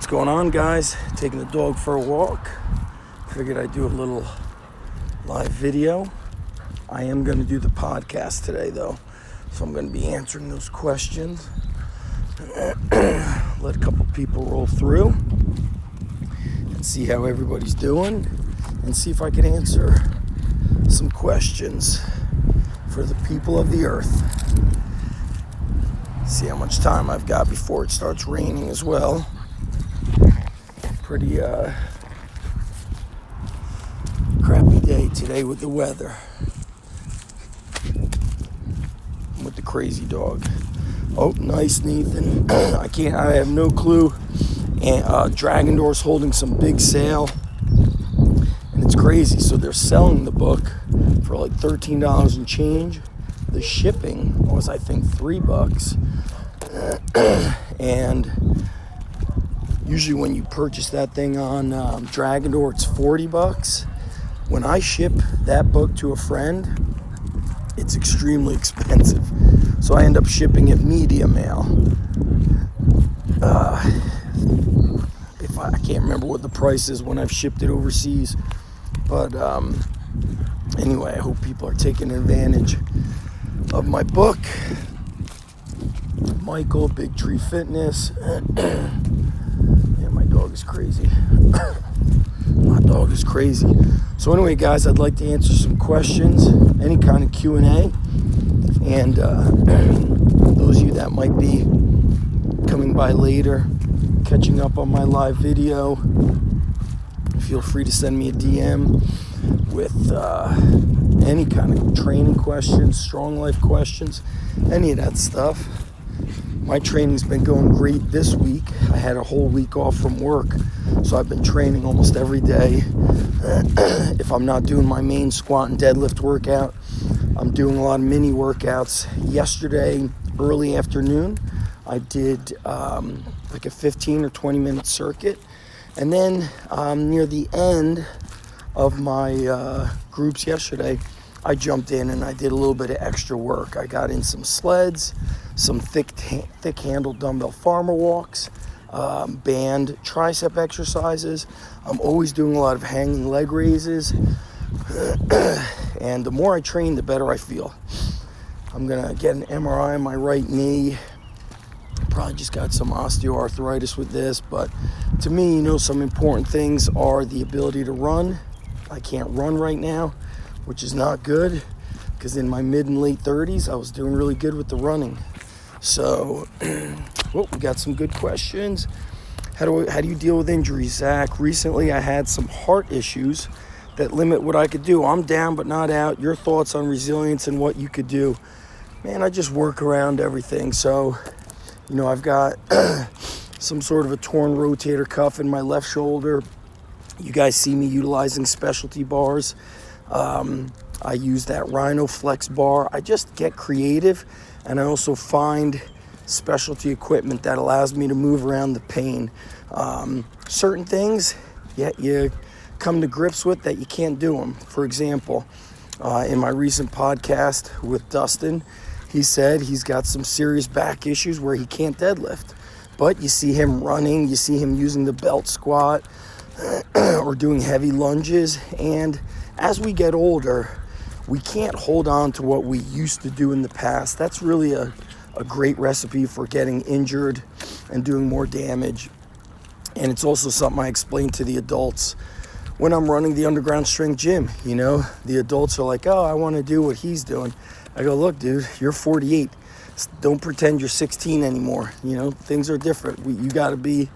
What's going on, guys? Taking the dog for a walk. Figured I'd do a little live video. I am going to do the podcast today, though, so I'm going to be answering those questions. Let a couple people roll through and see how everybody's doing, and see if I can answer some questions for the people of the earth. See how much time I've got before it starts raining as well. Pretty crappy day today with the weather. I'm with the crazy dog. Oh, nice, Nathan. I have no clue. And Dragon Door's holding some big sale, and it's crazy. So they're selling the book for like $13 and change. The shipping was, I think, $3. And usually when you purchase that thing on Dragon Door, it's $40. When I ship that book to a friend, it's extremely expensive. So I end up shipping it media mail. I can't remember what the price is when I've shipped it overseas. But anyway, I hope people are taking advantage of my book. Michael, Big Tree Fitness. Yeah, my dog is crazy. My dog is crazy. So anyway, guys, I'd like to answer some questions, any kind of QnA. And those of you that might be coming by later, catching up on my live video, feel free to send me a DM with any kind of training questions, strong life questions, any of that stuff. My training's been going great this week. I had a whole week off from work, so I've been training almost every day. If I'm not doing my main squat and deadlift workout, I'm doing a lot of mini workouts. Yesterday, early afternoon, I did like a 15 or 20 minute circuit. And then near the end of my groups yesterday, I jumped in and I did a little bit of extra work. I got in some sleds, some thick-handled dumbbell farmer walks, band tricep exercises. I'm always doing a lot of hanging leg raises. And the more I train, the better I feel. I'm going to get an MRI on my right knee. Probably just got some osteoarthritis with this, but to me, some important things are the ability to run. I can't run right now, which is not good, because in my mid and late 30s, I was doing really good with the running. So, we got some good questions. How do you deal with injuries, Zach? Recently, I had some heart issues that limit what I could do. I'm down but not out. Your thoughts on resilience and what you could do? Man, I just work around everything. So, I've got some sort of a torn rotator cuff in my left shoulder. You guys see me utilizing specialty bars. I use that Rhino Flex bar. I just get creative, and I also find specialty equipment that allows me to move around the pain. Certain things, you come to grips with that you can't do them. For example, in my recent podcast with Dustin, he said he's got some serious back issues where he can't deadlift. But you see him running, you see him using the belt squat or doing heavy lunges. And as we get older, we can't hold on to what we used to do in the past. That's really a great recipe for getting injured and doing more damage. And it's also something I explain to the adults when I'm running the underground strength gym. The adults are like, oh, I want to do what he's doing. I go, look, dude, you're 48. Don't pretend you're 16 anymore. Things are different. You got to be,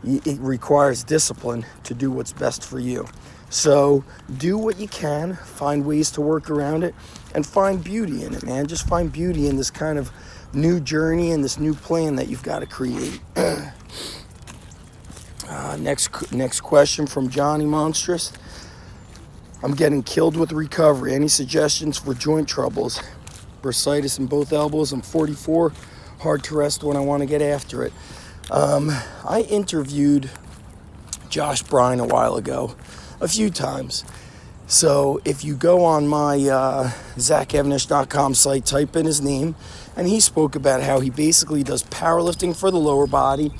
it requires discipline to do what's best for you. So do what you can, find ways to work around it, and find beauty in it, man. Just find beauty in this kind of new journey and this new plan that you've got to create. Next question from Johnny Monstrous. I'm getting killed with recovery. Any suggestions for joint troubles? Bursitis in both elbows. I'm 44. Hard to rest when I want to get after it. I interviewed Josh Bryan a while ago, a few times. So if you go on my ZachEvanish.com site, type in his name, and he spoke about how he basically does powerlifting for the lower body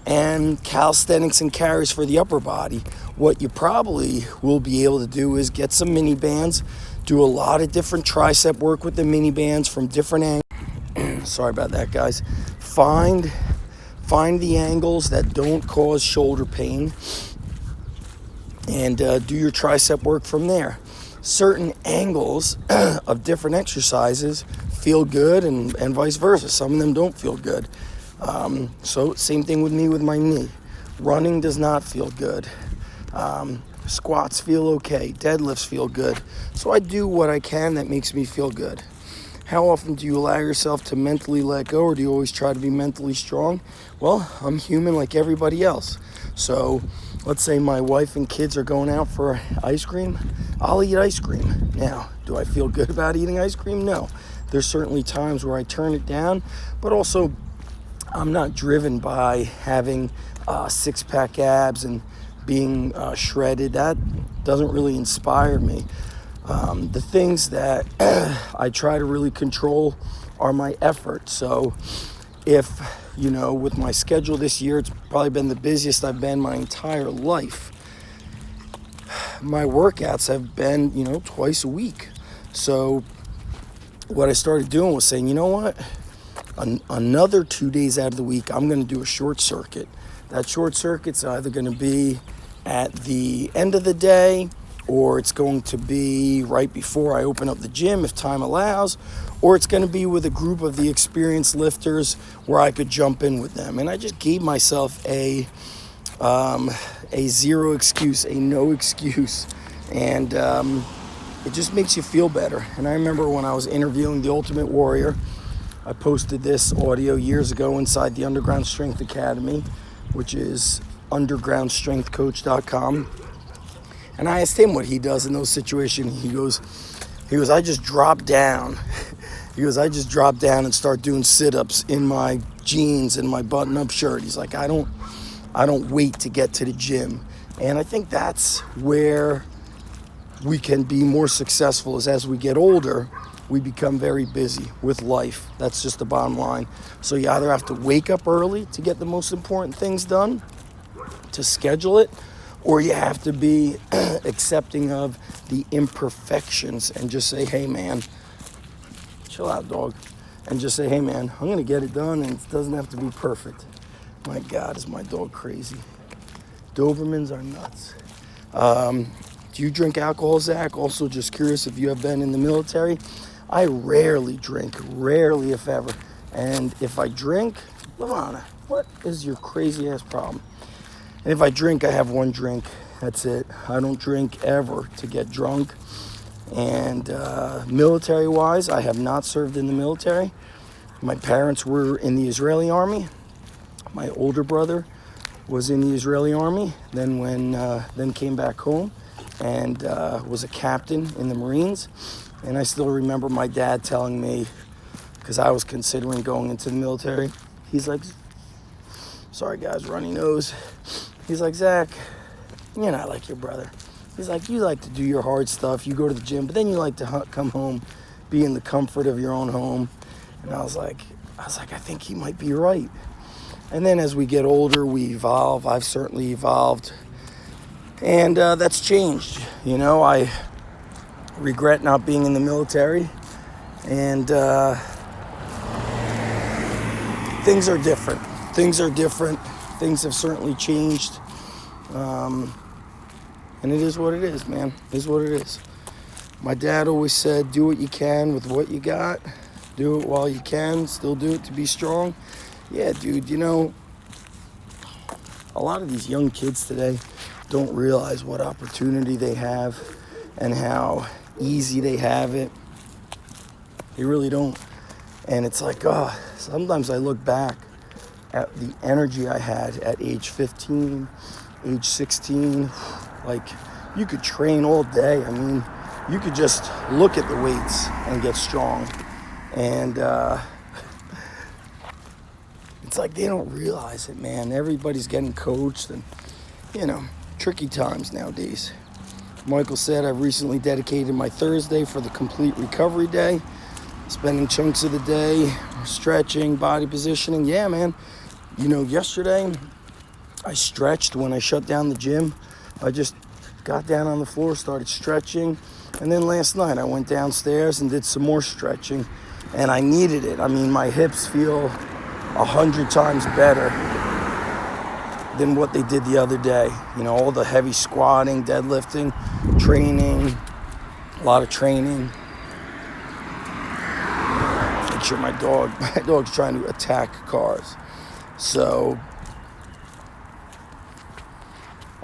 and calisthenics and carries for the upper body. What you probably will be able to do is get some mini bands, do a lot of different tricep work with the mini bands from different angles. Sorry about that, guys. Find the angles that don't cause shoulder pain, and do your tricep work from there. Certain angles of different exercises feel good, and vice versa. Some of them don't feel good. So same thing with me with my knee. Running does not feel good. Squats feel okay. Deadlifts feel good. So I do what I can that makes me feel good. How often do you allow yourself to mentally let go, or do you always try to be mentally strong? Well, I'm human like everybody else. So let's say my wife and kids are going out for ice cream. I'll eat ice cream. Now, do I feel good about eating ice cream? No. There's certainly times where I turn it down, but also I'm not driven by having six-pack abs and being shredded. That doesn't really inspire me. The things that I try to really control are my effort. So if, with my schedule this year, it's probably been the busiest I've been my entire life. My workouts have been, twice a week. So what I started doing was saying, you know what? Another 2 days out of the week, I'm going to do a short circuit. That short circuit's either going to be at the end of the day, or it's going to be right before I open up the gym if time allows, or it's going to be with a group of the experienced lifters where I could jump in with them. And I just gave myself a zero excuse, a no excuse, and it just makes you feel better. And I remember when I was interviewing the Ultimate Warrior, I posted this audio years ago inside the Underground Strength Academy, which is undergroundstrengthcoach.com. And I asked him what he does in those situations. He goes, I just drop down. He goes, I just drop down and start doing sit-ups in my jeans and my button-up shirt. He's like, I don't wait to get to the gym. And I think that's where we can be more successful, is as we get older, we become very busy with life. That's just the bottom line. So you either have to wake up early to get the most important things done, to schedule it, or you have to be accepting of the imperfections and just say, hey man, chill out, dog. And just say, hey man, I'm gonna get it done, and it doesn't have to be perfect. My God, is my dog crazy. Dobermans are nuts. Do you drink alcohol, Zach? Also just curious if you have been in the military. I rarely drink, rarely if ever. And if I drink, Lavana, what is your crazy ass problem? And if I drink, I have one drink. That's it. I don't drink ever to get drunk. And military-wise, I have not served in the military. My parents were in the Israeli army. My older brother was in the Israeli army. Then came back home and was a captain in the Marines. And I still remember my dad telling me, because I was considering going into the military, he's like, sorry guys, runny nose. He's like, Zach, you're not like your brother. He's like, you like to do your hard stuff. You go to the gym, but then you like to come home, be in the comfort of your own home. And I was like, I think he might be right. And then as we get older, we evolve. I've certainly evolved. And that's changed. I regret not being in the military. And things are different. Things have certainly changed. And it is what it is, man. It is what it is. My dad always said, do what you can with what you got. Do it while you can. Still do it to be strong. Yeah, dude, a lot of these young kids today don't realize what opportunity they have and how easy they have it. They really don't. And it's like, sometimes I look back at the energy I had at age 15, age 16. Like, you could train all day. I mean, you could just look at the weights and get strong. And it's like they don't realize it, man. Everybody's getting coached and, tricky times nowadays. Michael said, I've recently dedicated my Thursday for the complete recovery day, spending chunks of the day stretching, body positioning. Yeah, man. Yesterday I stretched when I shut down the gym. I just got down on the floor, started stretching. And then last night I went downstairs and did some more stretching. And I needed it. I mean, my hips feel 100 times better than what they did the other day. You know, all the heavy squatting, deadlifting, training, a lot of training. Make sure my dog's trying to attack cars. So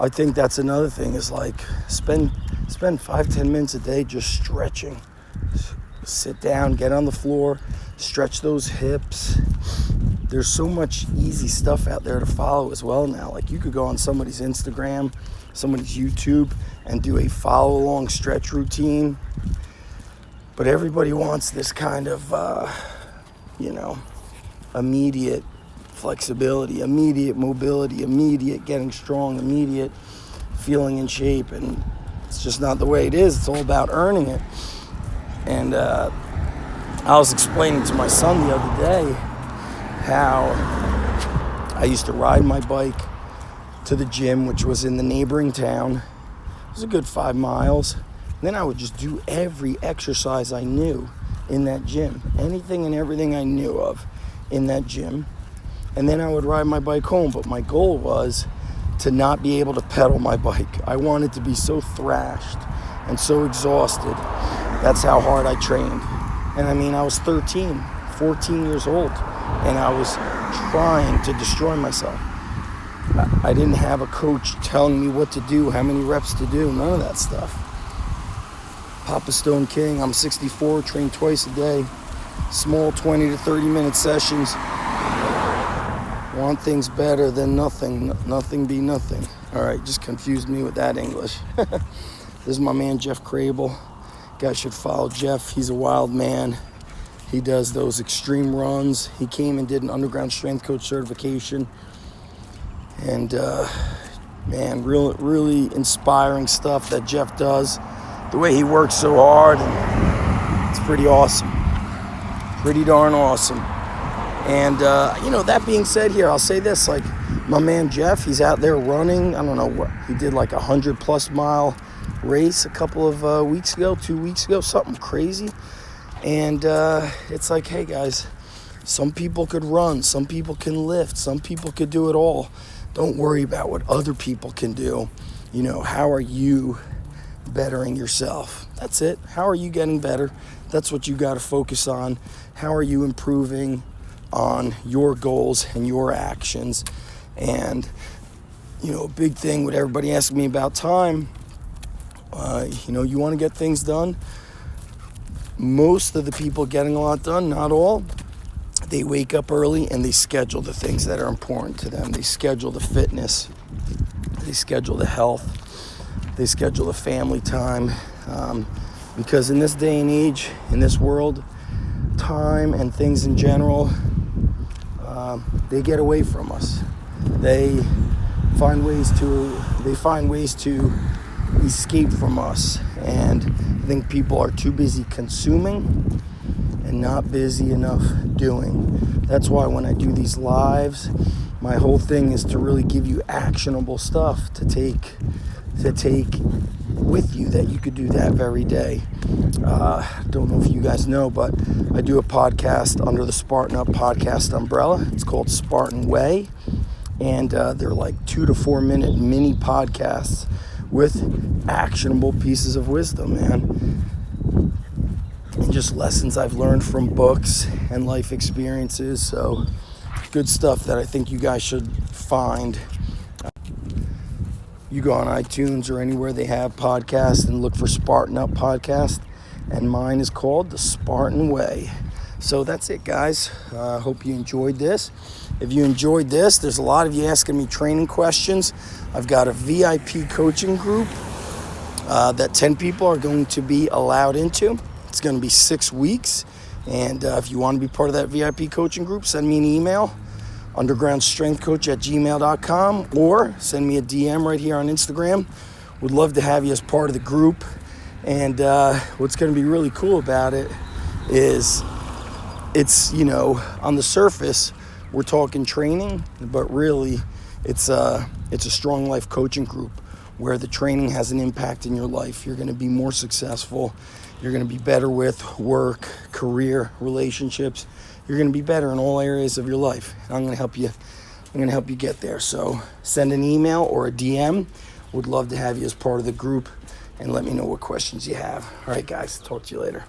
I think that's another thing, is like spend 5-10 minutes a day just stretching. Sit down, get on the floor, stretch those hips. There's so much easy stuff out there to follow as well now. Like, you could go on somebody's Instagram, somebody's YouTube, and do a follow along stretch routine. But everybody wants this kind of, immediate flexibility, immediate mobility, immediate getting strong, immediate feeling in shape. And it's just not the way it is. It's all about earning it. And I was explaining to my son the other day how I used to ride my bike to the gym, which was in the neighboring town. It was a good 5 miles. And then I would just do every exercise I knew in that gym, anything and everything I knew of in that gym. And then I would ride my bike home. But my goal was to not be able to pedal my bike. I wanted to be so thrashed and so exhausted. That's how hard I trained. And I mean, I was 13, 14 years old, and I was trying to destroy myself. I didn't have a coach telling me what to do, how many reps to do, none of that stuff. Papa Stone King, I'm 64, train twice a day, small 20 to 30 minute sessions. Want things better than nothing, nothing be nothing. All right, just confused me with that English. This is my man, Jeff Crable. You guys should follow Jeff. He's a wild man. He does those extreme runs. He came and did an underground strength coach certification. And man, really inspiring stuff that Jeff does. The way he works so hard, and it's pretty awesome. Pretty darn awesome. And, that being said here, I'll say this, like, my man Jeff, he's out there running. I don't know what, he did like 100+ mile race a couple of 2 weeks ago, something crazy. And it's like, hey guys, some people could run, some people can lift, some people could do it all. Don't worry about what other people can do. You know, how are you bettering yourself? That's it. How are you getting better? That's what you got to focus on. How are you improving on your goals and your actions? And, a big thing with everybody asking me about time, you want to get things done. Most of the people getting a lot done, not all, they wake up early and they schedule the things that are important to them. They schedule the fitness, they schedule the health, they schedule the family time. Because in this day and age, in this world, time and things in general, they get away from us. They find ways to escape from us. And I think people are too busy consuming and not busy enough doing. That's why when I do these lives, my whole thing is to really give you actionable stuff to take with you that you could do that very day. Don't know if you guys know, but I do a podcast under the Spartan Up podcast umbrella. It's called Spartan Way, and they're like 2 to 4 minute mini podcasts with actionable pieces of wisdom, man, and just lessons I've learned from books and life experiences. So good stuff that I think you guys should find. You go on iTunes or anywhere they have podcasts and look for Spartan Up Podcast, and mine is called The Spartan Way. So that's it, guys. I hope you enjoyed this. If you enjoyed this, there's a lot of you asking me training questions. I've got a VIP coaching group that 10 people are going to be allowed into. It's going to be 6 weeks. And if you want to be part of that VIP coaching group, send me an email, undergroundstrengthcoach@gmail.com, or send me a DM right here on Instagram. Would love to have you as part of the group. And what's going to be really cool about it is it's, on the surface, we're talking training, but really It's a strong life coaching group where the training has an impact in your life. You're going to be more successful. You're going to be better with work, career, relationships. You're going to be better in all areas of your life. I'm going to help you. I'm going to help you get there. So send an email or a DM. Would love to have you as part of the group, and let me know what questions you have. All right, guys. Talk to you later.